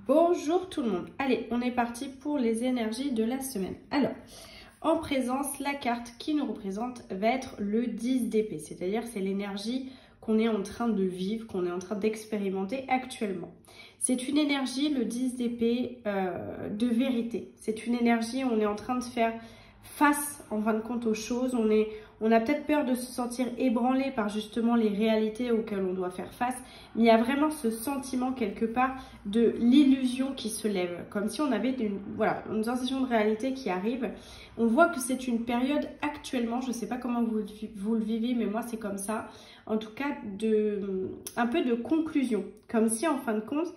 Bonjour tout le monde. Allez, on est parti pour les énergies de la semaine. Alors, en présence, la carte qui nous représente va être le 10 d'épée. C'est-à-dire c'est l'énergie qu'on est en train de vivre, qu'on est en train d'expérimenter actuellement. C'est une énergie, le 10 d'épée, de vérité. C'est une énergie où on est en train de faire face, en fin de compte, aux choses. On a peut-être peur de se sentir ébranlé par justement les réalités auxquelles on doit faire face. Mais il y a vraiment ce sentiment quelque part de l'illusion qui se lève. Comme si on avait une sensation de réalité qui arrive. On voit que c'est une période actuellement, je ne sais pas comment vous le vivez, mais moi c'est comme ça. En tout cas, un peu de conclusion. Comme si en fin de compte,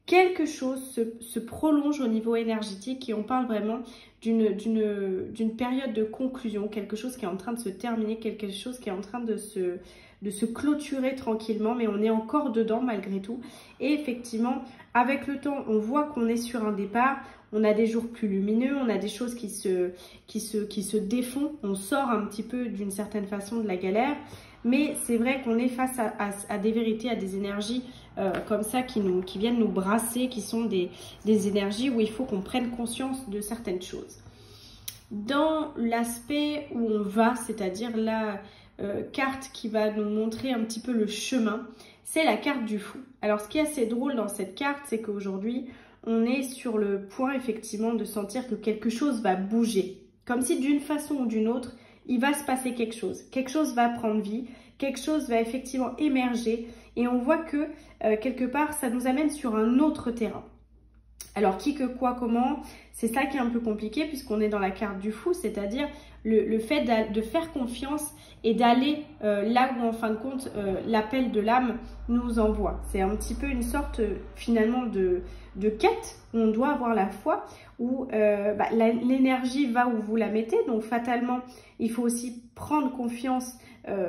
quelque chose se prolonge au niveau énergétique et on parle vraiment d'une période de conclusion, quelque chose qui est en train de se terminer, quelque chose qui est en train de se clôturer tranquillement, mais on est encore dedans malgré tout. Et effectivement, avec le temps, on voit qu'on est sur un départ, on a des jours plus lumineux, on a des choses qui se défont, on sort un petit peu d'une certaine façon de la galère, mais c'est vrai qu'on est face à des vérités, à des énergies comme ça qui viennent nous brasser, qui sont des énergies où il faut qu'on prenne conscience de certaines choses. Dans l'aspect où on va, c'est-à-dire la carte qui va nous montrer un petit peu le chemin, c'est la carte du fou. Alors ce qui est assez drôle dans cette carte, c'est qu'aujourd'hui, on est sur le point effectivement de sentir que quelque chose va bouger. Comme si d'une façon ou d'une autre, il va se passer quelque chose. Quelque chose va prendre vie, quelque chose va effectivement émerger et on voit que quelque part, ça nous amène sur un autre terrain. Alors, qui, que, quoi, comment, c'est ça qui est un peu compliqué puisqu'on est dans la carte du fou, c'est-à-dire le fait de faire confiance et d'aller là où, en fin de compte, l'appel de l'âme nous envoie. C'est un petit peu une sorte, finalement, de quête où on doit avoir la foi, où l'énergie va où vous la mettez. Donc, fatalement, il faut aussi prendre confiance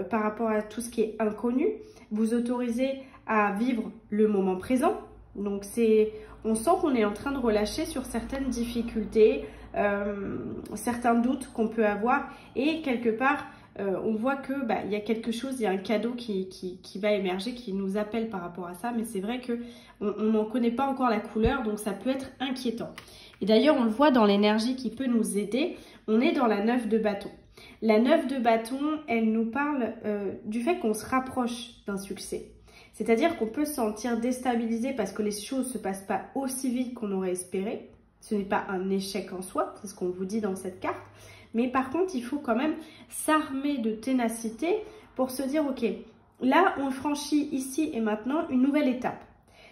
par rapport à tout ce qui est inconnu. Vous autorisez à vivre le moment présent. Donc, on sent qu'on est en train de relâcher sur certaines difficultés, certains doutes qu'on peut avoir. Et quelque part, on voit que il y a quelque chose, il y a un cadeau qui va émerger, qui nous appelle par rapport à ça. Mais c'est vrai qu'on n'en connaît pas encore la couleur, donc ça peut être inquiétant. Et d'ailleurs, on le voit dans l'énergie qui peut nous aider. On est dans la 9 de bâton. La 9 de bâton, elle nous parle du fait qu'on se rapproche d'un succès. C'est-à-dire qu'on peut se sentir déstabilisé parce que les choses ne se passent pas aussi vite qu'on aurait espéré. Ce n'est pas un échec en soi, c'est ce qu'on vous dit dans cette carte. Mais par contre, il faut quand même s'armer de ténacité pour se dire, ok, là, on franchit ici et maintenant une nouvelle étape.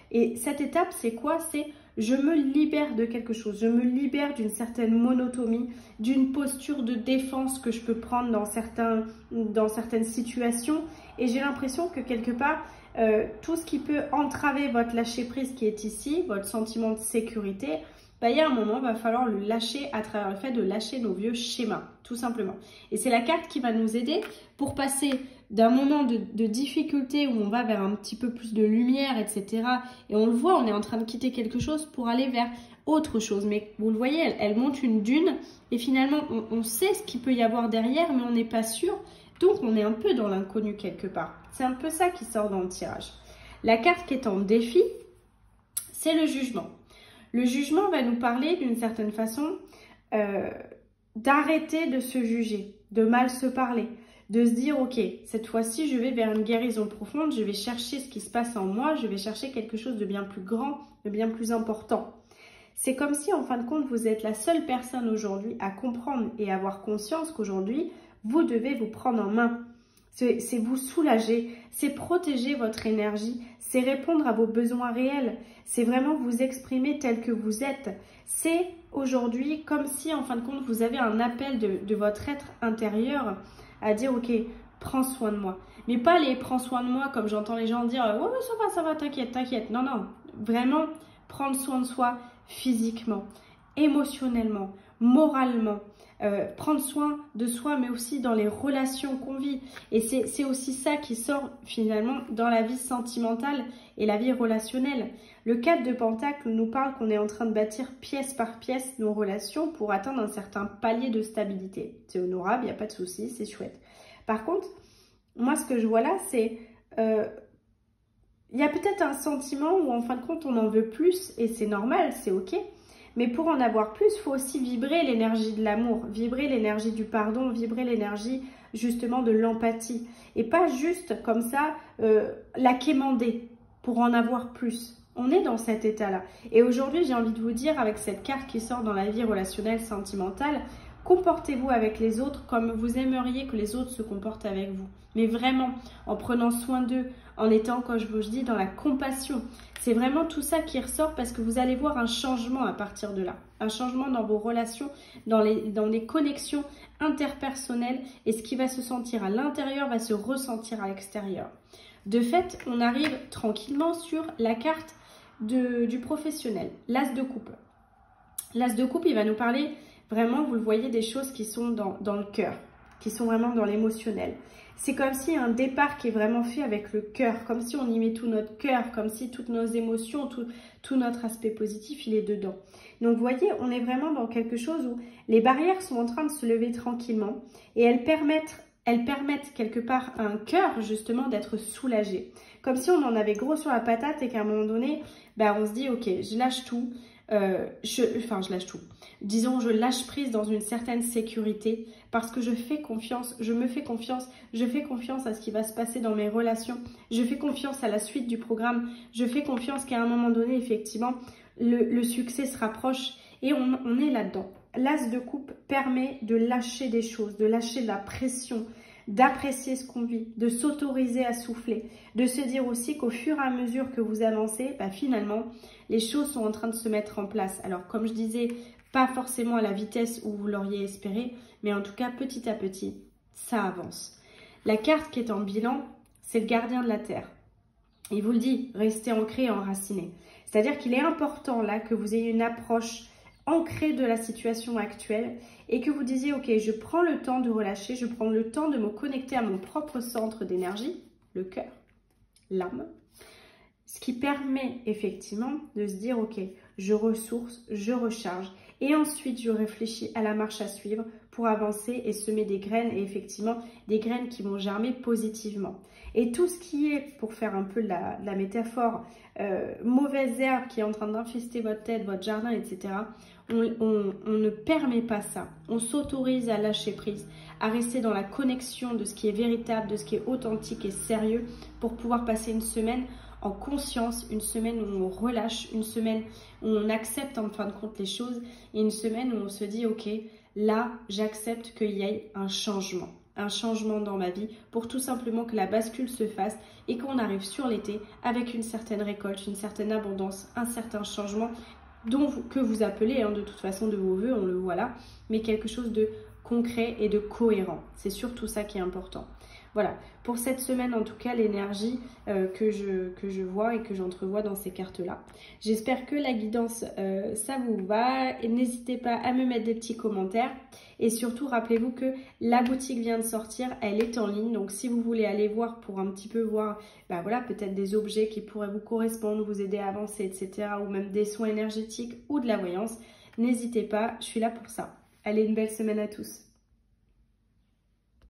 Et cette étape, c'est quoi? C'est je me libère de quelque chose, je me libère d'une certaine monotonie, d'une posture de défense que je peux prendre dans certaines situations. Et j'ai l'impression que quelque part, tout ce qui peut entraver votre lâcher-prise qui est ici, votre sentiment de sécurité, il y a un moment, il va falloir le lâcher à travers le fait de lâcher nos vieux schémas, tout simplement. Et c'est la carte qui va nous aider pour passer d'un moment de difficulté où on va vers un petit peu plus de lumière, etc. Et on le voit, on est en train de quitter quelque chose pour aller vers autre chose. Mais vous le voyez, elle monte une dune et finalement, on sait ce qu'il peut y avoir derrière, mais on n'est pas sûr. Donc, on est un peu dans l'inconnu quelque part. C'est un peu ça qui sort dans le tirage. La carte qui est en défi, c'est le jugement. Le jugement va nous parler d'une certaine façon d'arrêter de se juger, de mal se parler, de se dire, ok, cette fois-ci, je vais vers une guérison profonde, je vais chercher ce qui se passe en moi, je vais chercher quelque chose de bien plus grand, de bien plus important. C'est comme si, en fin de compte, vous êtes la seule personne aujourd'hui à comprendre et avoir conscience qu'aujourd'hui, vous devez vous prendre en main. C'est vous soulager, c'est protéger votre énergie, c'est répondre à vos besoins réels, c'est vraiment vous exprimer tel que vous êtes. C'est aujourd'hui comme si, en fin de compte, vous avez un appel de votre être intérieur à dire, ok, prends soin de moi. Mais pas les prends soin de moi comme j'entends les gens dire, ouais, ça va, t'inquiète, t'inquiète. Non, non, vraiment prendre soin de soi physiquement, émotionnellement, moralement. Prendre soin de soi, mais aussi dans les relations qu'on vit. Et c'est aussi ça qui sort finalement dans la vie sentimentale et la vie relationnelle. Le 4 de Pentacle nous parle qu'on est en train de bâtir pièce par pièce nos relations pour atteindre un certain palier de stabilité. C'est honorable, il n'y a pas de souci, c'est chouette. Par contre, moi ce que je vois là, c'est il y a peut-être un sentiment où en fin de compte on en veut plus et c'est normal, c'est ok. Mais pour en avoir plus, il faut aussi vibrer l'énergie de l'amour, vibrer l'énergie du pardon, vibrer l'énergie justement de l'empathie. Et pas juste comme ça la quémander pour en avoir plus. On est dans cet état-là. Et aujourd'hui, j'ai envie de vous dire, avec cette carte qui sort dans la vie relationnelle, sentimentale, comportez-vous avec les autres comme vous aimeriez que les autres se comportent avec vous. Mais vraiment, en prenant soin d'eux, en étant, comme je vous dis, dans la compassion. C'est vraiment tout ça qui ressort parce que vous allez voir un changement à partir de là. Un changement dans vos relations, dans les connexions interpersonnelles. Et ce qui va se sentir à l'intérieur va se ressentir à l'extérieur. De fait, on arrive tranquillement sur la carte du professionnel, l'as de coupe. L'as de coupe, il va nous parler vraiment, vous le voyez, des choses qui sont dans le cœur, qui sont vraiment dans l'émotionnel. C'est comme si un départ qui est vraiment fait avec le cœur, comme si on y met tout notre cœur, comme si toutes nos émotions, tout notre aspect positif, il est dedans. Donc, vous voyez, on est vraiment dans quelque chose où les barrières sont en train de se lever tranquillement et elles permettent quelque part à un cœur, justement, d'être soulagé. Comme si on en avait gros sur la patate et qu'à un moment donné, ben, on se dit, ok, je lâche tout. Je lâche tout. Disons, je lâche prise dans une certaine sécurité parce que je fais confiance, je me fais confiance, je fais confiance à ce qui va se passer dans mes relations, je fais confiance à la suite du programme, je fais confiance qu'à un moment donné, effectivement, le succès se rapproche et on est là-dedans. L'as de coupe permet de lâcher des choses, de lâcher de la pression, d'apprécier ce qu'on vit, de s'autoriser à souffler, de se dire aussi qu'au fur et à mesure que vous avancez, bah finalement, les choses sont en train de se mettre en place. Alors, comme je disais, pas forcément à la vitesse où vous l'auriez espéré, mais en tout cas, petit à petit, ça avance. La carte qui est en bilan, c'est le gardien de la Terre. Il vous le dit, restez ancré et enraciné. C'est-à-dire qu'il est important là que vous ayez une approche ancré de la situation actuelle et que vous disiez, ok, je prends le temps de relâcher, je prends le temps de me connecter à mon propre centre d'énergie, le cœur, l'âme, ce qui permet effectivement de se dire, ok, je ressource, je recharge et ensuite je réfléchis à la marche à suivre pour avancer et semer des graines et effectivement des graines qui vont germer positivement. Et tout ce qui est, pour faire un peu de la métaphore, mauvaise herbe qui est en train d'infester votre tête, votre jardin, etc., on ne permet pas ça. On s'autorise à lâcher prise, à rester dans la connexion de ce qui est véritable, de ce qui est authentique et sérieux pour pouvoir passer une semaine en conscience, une semaine où on relâche, une semaine où on accepte en fin de compte les choses et une semaine où on se dit, ok, là, j'accepte qu'il y ait un changement dans ma vie pour tout simplement que la bascule se fasse et qu'on arrive sur l'été avec une certaine récolte, une certaine abondance, un certain changement que vous appelez de toute façon de vos voeux, on le voit là, mais quelque chose de concret et de cohérent. C'est surtout ça qui est important. Voilà, pour cette semaine en tout cas, l'énergie que je vois et que j'entrevois dans ces cartes-là. J'espère que la guidance, ça vous va. N'hésitez pas à me mettre des petits commentaires. Et surtout, rappelez-vous que la boutique vient de sortir, elle est en ligne. Donc si vous voulez aller voir pour un petit peu voir, voilà, peut-être des objets qui pourraient vous correspondre, vous aider à avancer, etc. Ou même des soins énergétiques ou de la voyance, n'hésitez pas, je suis là pour ça. Allez, une belle semaine à tous.